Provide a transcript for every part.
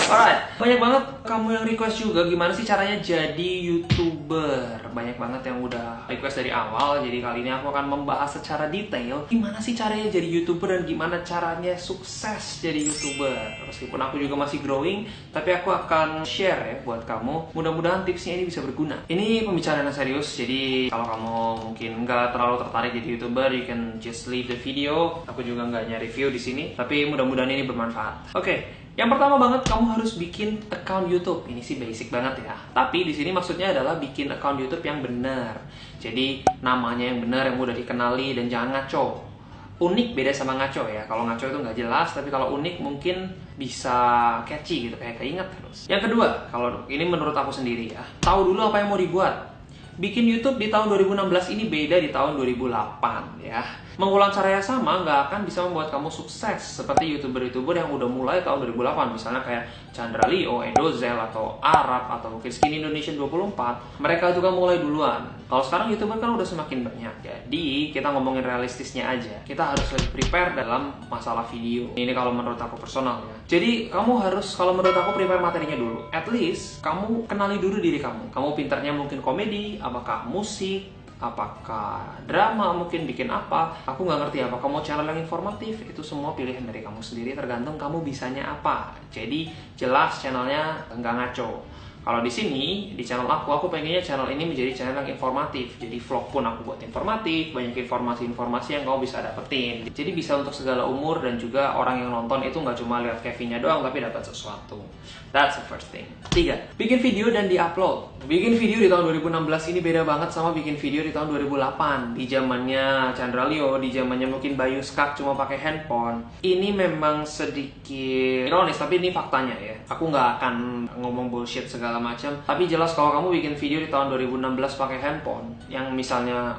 Alright, banyak banget kamu yang request juga gimana sih caranya jadi YouTuber. Banyak banget yang udah request dari awal. Jadi kali ini aku akan membahas secara detail gimana sih caranya jadi YouTuber dan gimana caranya sukses jadi YouTuber. Meskipun aku juga masih growing, tapi aku akan share ya buat kamu. Mudah-mudahan tipsnya ini bisa berguna. Ini pembicaraan yang serius, jadi kalau kamu mungkin nggak terlalu tertarik jadi YouTuber, you can just leave the video. Aku juga nggak nyari review di sini, tapi mudah-mudahan ini bermanfaat. Oke. Yang pertama banget, kamu harus bikin account YouTube. Ini sih basic banget ya. Tapi di sini maksudnya adalah bikin account YouTube yang benar. Jadi namanya yang benar, yang mudah dikenali dan jangan ngaco. Unik beda sama ngaco ya. Kalau ngaco itu nggak jelas, tapi kalau unik mungkin bisa catchy gitu, kayak keinget terus. Yang kedua, kalau ini menurut aku sendiri ya, tahu dulu apa yang mau dibuat. Bikin YouTube di tahun 2016 ini beda di tahun 2008 ya. Mengulang cara yang sama nggak akan bisa membuat kamu sukses seperti YouTuber-YouTuber yang udah mulai tahun 2008. Misalnya kayak Chandra Leo, Edozel, atau Arab, atau mungkin Skin Indonesian 24. Mereka juga mulai duluan. Kalau sekarang YouTuber kan udah semakin banyak. Jadi kita ngomongin realistisnya aja. Kita harus lebih prepare dalam masalah video. Ini kalau menurut aku personal ya. Jadi kamu harus, kalau menurut aku, prepare materinya dulu. At least kamu kenali dulu diri kamu. Kamu pintarnya mungkin komedi, apakah musik, apakah drama, mungkin bikin apa. Aku nggak ngerti apa kamu channel yang informatif. Itu semua pilihan dari kamu sendiri, tergantung kamu bisanya apa. Jadi jelas channelnya nggak ngaco. Kalau di sini, di channel aku pengennya channel ini menjadi channel yang informatif. Jadi vlog pun aku buat informatif, banyak informasi-informasi yang kamu bisa dapetin. Jadi bisa untuk segala umur, dan juga orang yang nonton itu nggak cuma lihat Kevinnya doang, tapi dapat sesuatu. That's the first thing. 3. Bikin video dan di-upload. Bikin video di tahun 2016 ini beda banget sama bikin video di tahun 2008. Di zamannya Chandra Leo, di zamannya mungkin Bayu Skak cuma pakai handphone. Ini memang sedikit ironis, tapi ini faktanya ya. Aku nggak akan ngomong bullshit segala macam. Tapi jelas kalau kamu bikin video di tahun 2016 pakai handphone yang misalnya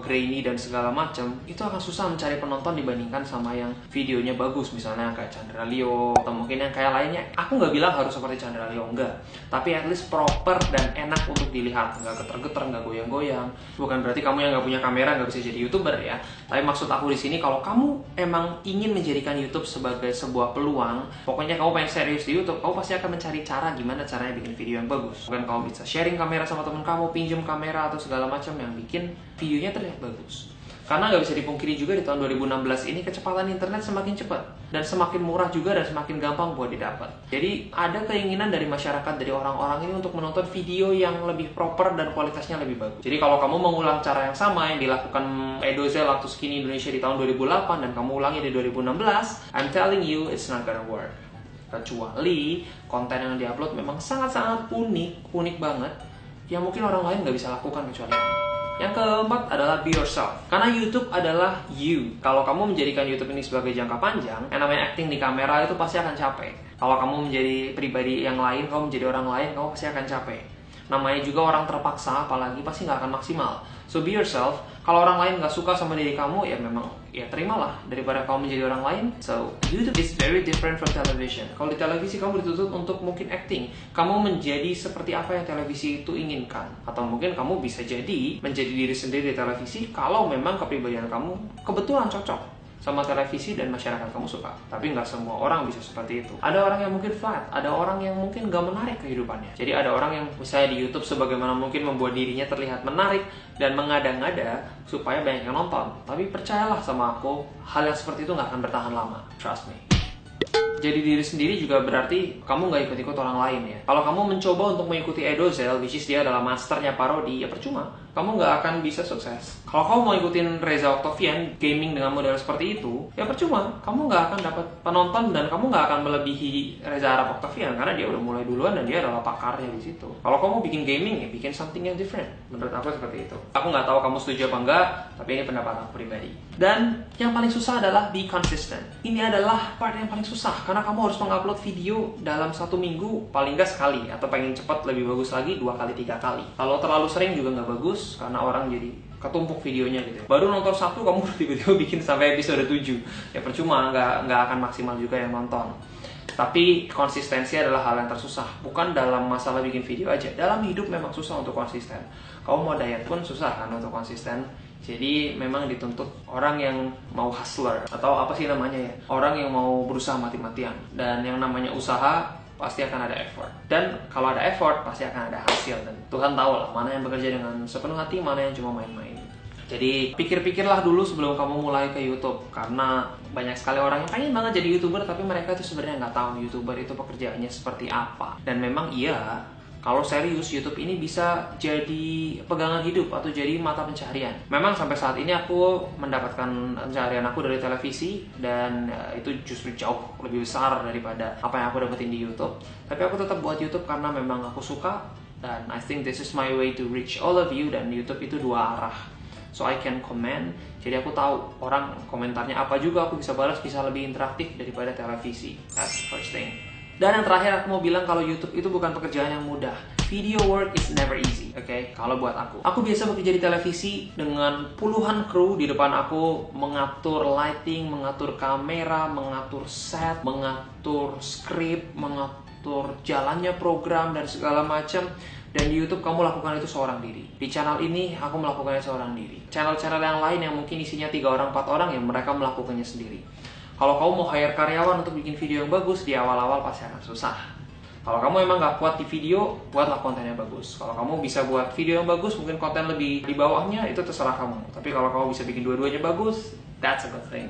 grainy dan segala macam, itu akan susah mencari penonton dibandingkan sama yang videonya bagus, misalnya kayak Chandra Leo atau mungkin yang kayak lainnya. Aku nggak bilang harus seperti Chandra Leo, enggak, tapi at least proper dan enak untuk dilihat, nggak geter-geter, nggak goyang-goyang. Bukan berarti kamu yang nggak punya kamera nggak bisa jadi YouTuber ya, tapi maksud aku di sini, kalau kamu emang ingin menjadikan YouTube sebagai sebuah peluang, pokoknya kamu pengen serius di YouTube, kamu pasti akan mencari cara gimana caranya bikin video yang bagus. Mungkin kamu bisa sharing kamera sama teman kamu, pinjam kamera atau segala macam yang bikin videonya terlihat bagus. Karena nggak bisa dipungkiri juga di tahun 2016 ini kecepatan internet semakin cepat dan semakin murah juga, dan semakin gampang buat didapat. Jadi ada keinginan dari masyarakat, dari orang-orang ini untuk menonton video yang lebih proper dan kualitasnya lebih bagus. Jadi kalau kamu mengulang cara yang sama yang dilakukan Edozel atau Skin Indonesia di tahun 2008 dan kamu ulangi di 2016, I'm telling you it's not gonna work. Kecuali konten yang diupload memang sangat-sangat unik banget, yang mungkin orang lain nggak bisa lakukan kecuali kamu. Yang keempat adalah be yourself. Karena YouTube adalah you. Kalau kamu menjadikan YouTube ini sebagai jangka panjang, yang namanya acting di kamera itu pasti akan capek. Kalau kamu menjadi pribadi yang lain, kamu menjadi orang lain, kamu pasti akan capek. Namanya juga orang terpaksa, apalagi pasti nggak akan maksimal. So be yourself. Kalau orang lain nggak suka sama diri kamu, ya memang ya terimalah, daripada kamu menjadi orang lain. So YouTube is very different from television. Kalau di televisi kamu dituntut untuk mungkin acting, kamu menjadi seperti apa yang televisi itu inginkan, atau mungkin kamu bisa jadi menjadi diri sendiri di televisi kalau memang kepribadian kamu kebetulan cocok sama televisi dan masyarakat kamu suka. Tapi nggak semua orang bisa seperti itu. Ada orang yang mungkin flat, ada orang yang mungkin nggak menarik kehidupannya. Jadi ada orang yang misalnya di YouTube sebagaimana mungkin membuat dirinya terlihat menarik dan mengada-ngada supaya banyak yang nonton. Tapi percayalah sama aku, hal yang seperti itu nggak akan bertahan lama. Trust me. Jadi diri sendiri juga berarti kamu nggak ikut-ikut orang lain ya. Kalau kamu mencoba untuk mengikuti Edozel, which is dia adalah masternya parodi, ya percuma. Kamu nggak akan bisa sukses. Kalau kamu mau ikutin Reza Octavian gaming dengan model seperti itu, ya percuma. Kamu nggak akan dapat penonton dan kamu nggak akan melebihi Reza Arab Octavian karena dia udah mulai duluan dan dia adalah pakarnya di situ. Kalau kamu bikin gaming, ya bikin something yang different. Menurut aku seperti itu. Aku nggak tahu kamu setuju apa enggak, tapi ini pendapat aku pribadi. Dan yang paling susah adalah be consistent. Ini adalah part yang paling susah karena kamu harus mengupload video dalam 1 minggu paling nggak sekali, atau pengen cepat lebih bagus lagi 2 kali 3 kali. Kalau terlalu sering juga nggak bagus karena orang jadi ketumpuk videonya gitu. Baru nonton 1 kamu tiba-tiba bikin sampai episode 7. Ya percuma, nggak akan maksimal juga yang nonton. Tapi konsistensi adalah hal yang tersusah. Bukan dalam masalah bikin video aja. Dalam hidup memang susah untuk konsisten. Kamu mau diet pun susah kan untuk konsisten. Jadi memang dituntut orang yang mau hustler, atau apa sih namanya ya, orang yang mau berusaha mati-matian. Dan yang namanya usaha pasti akan ada effort. Dan kalau ada effort, pasti akan ada hasil. Dan Tuhan tahu lah mana yang bekerja dengan sepenuh hati, mana yang cuma main-main. Jadi pikir-pikirlah dulu sebelum kamu mulai ke YouTube. Karena banyak sekali orang yang pengen banget jadi YouTuber, tapi mereka tuh sebenarnya nggak tahu YouTuber itu pekerjaannya seperti apa. Dan memang iya, kalau serius YouTube ini bisa jadi pegangan hidup atau jadi mata pencaharian. Memang sampai saat ini aku mendapatkan pencaharian aku dari televisi, dan itu justru jauh lebih besar daripada apa yang aku dapetin di YouTube. Tapi aku tetap buat YouTube karena memang aku suka, dan I think this is my way to reach all of you. Dan YouTube itu dua arah, so I can comment. Jadi aku tahu orang komentarnya apa juga, aku bisa balas, bisa lebih interaktif daripada televisi. That's the first thing. Dan yang terakhir aku mau bilang kalau YouTube itu bukan pekerjaan yang mudah. Video work is never easy, oke? Kalau buat aku biasa bekerja di televisi dengan puluhan kru di depan aku, mengatur lighting, mengatur kamera, mengatur set, mengatur skrip, mengatur jalannya program dan segala macam. Dan di YouTube kamu lakukan itu seorang diri. Di channel ini aku melakukannya seorang diri. Channel-channel yang lain yang mungkin isinya 3 orang, 4 orang, ya mereka melakukannya sendiri. Kalau kamu mau hire karyawan untuk bikin video yang bagus, di awal-awal pasti akan susah. Kalau kamu emang gak kuat di video, buatlah konten yang bagus. Kalau kamu bisa buat video yang bagus, mungkin konten lebih di bawahnya, itu terserah kamu. Tapi kalau kamu bisa bikin dua-duanya bagus, that's a good thing.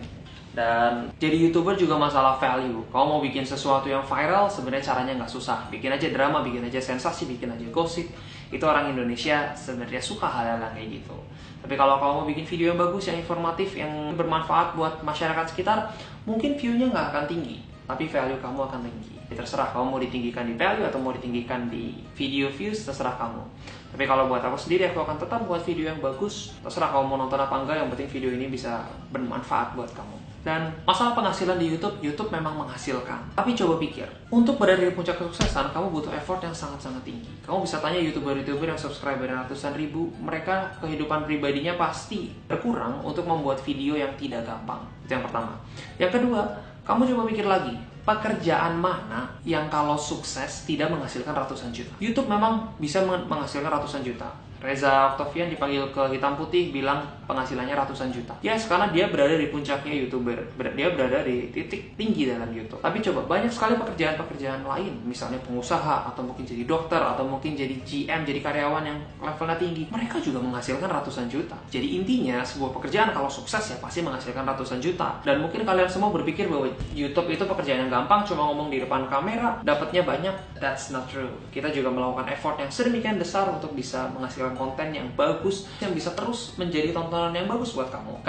Dan jadi YouTuber juga masalah value. Kamu mau bikin sesuatu yang viral, sebenarnya caranya nggak susah. Bikin aja drama, bikin aja sensasi, bikin aja gosip. Itu orang Indonesia sebenarnya suka hal-hal kayak gitu. Tapi kalau kamu mau bikin video yang bagus, yang informatif, yang bermanfaat buat masyarakat sekitar, mungkin view-nya nggak akan tinggi, tapi value kamu akan tinggi. Terserah kamu mau ditinggikan di value atau mau ditinggikan di video views, terserah kamu. Tapi kalau buat aku sendiri, aku akan tetap buat video yang bagus. Terserah kamu mau nonton apa enggak, yang penting video ini bisa bermanfaat buat kamu. Dan masalah penghasilan di YouTube memang menghasilkan. Tapi coba pikir, untuk berada di puncak kesuksesan, kamu butuh effort yang sangat-sangat tinggi. Kamu bisa tanya YouTuber-YouTuber yang subscribernya ratusan ribu, mereka kehidupan pribadinya pasti berkurang untuk membuat video yang tidak gampang. Itu yang pertama. Yang kedua, kamu coba pikir lagi, pekerjaan mana yang kalau sukses tidak menghasilkan ratusan juta? YouTube memang bisa menghasilkan ratusan juta. Reza Octavian dipanggil ke Hitam Putih, bilang penghasilannya ratusan juta. Yes, karena dia berada di puncaknya YouTuber. Dia berada di titik tinggi dalam YouTube. Tapi coba, banyak sekali pekerjaan-pekerjaan lain. Misalnya pengusaha, atau mungkin jadi dokter, atau mungkin jadi GM, jadi karyawan yang levelnya tinggi. Mereka juga menghasilkan ratusan juta. Jadi intinya, sebuah pekerjaan kalau sukses ya pasti menghasilkan ratusan juta. Dan mungkin kalian semua berpikir bahwa YouTube itu pekerjaan yang gampang, cuma ngomong di depan kamera, dapatnya banyak. That's not true. Kita juga melakukan effort yang sedemikian besar untuk bisa menghasilkan konten yang bagus, yang bisa terus menjadi tontonan yang bagus buat kamu.